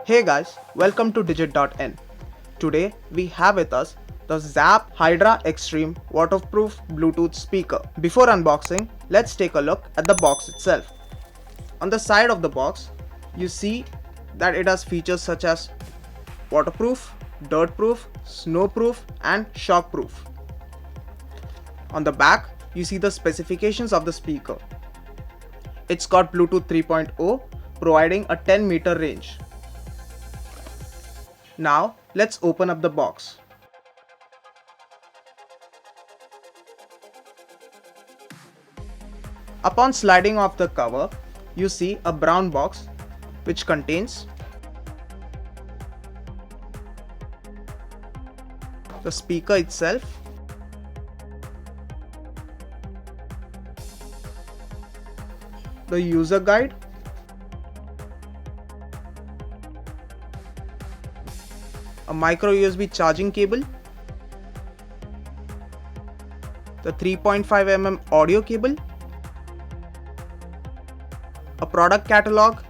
Hey guys, welcome to Digit.in. Today we have with us the ZAAP Hydra Xtreme waterproof Bluetooth speaker. Before unboxing, let's take a look at the box itself. On the side of the box, you see that it has features such as waterproof, dirtproof, snowproof and shockproof. On the back, you see the specifications of the speaker. It's got Bluetooth 3.0 providing a 10-meter range. Now let's open up the box. Upon sliding off the cover, you see a brown box which contains the speaker itself, the user guide, a micro USB charging cable, the 3.5 mm audio cable, a product catalog,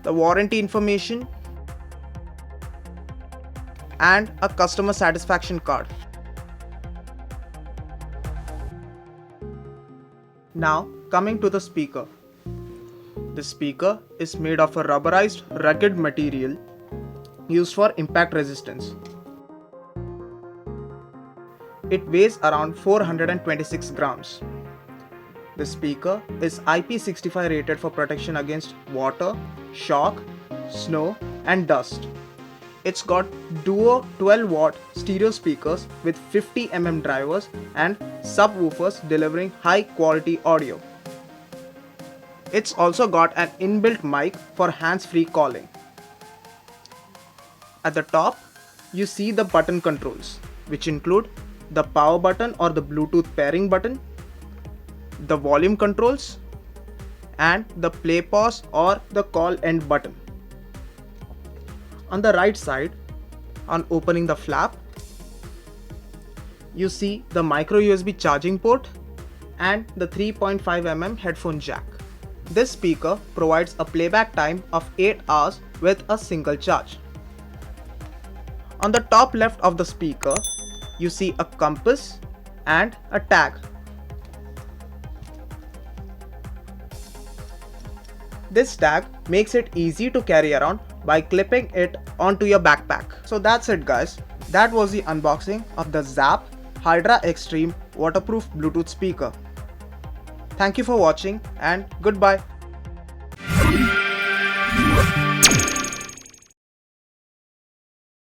the warranty information, and a customer satisfaction card. Now coming to the speaker. The speaker is made of a rubberized rugged material used for impact resistance. It weighs around 426 grams. The speaker is IP65 rated for protection against water, shock, snow and dust. It's got duo 12-watt stereo speakers with 50 mm drivers and subwoofers delivering high quality audio. It's also got an inbuilt mic for hands-free calling. At the top, you see the button controls, which include the power button or the Bluetooth pairing button, the volume controls, and the play pause or the call end button. On the right side, on opening the flap, you see the micro USB charging port and the 3.5 mm headphone jack. This speaker provides a playback time of 8 hours with a single charge. On the top left of the speaker, you see a compass and a tag. This tag makes it easy to carry around by clipping it onto your backpack. So that's it guys. That was the unboxing of the ZAAP Hydra Xtreme waterproof Bluetooth speaker. Thank you for watching and goodbye.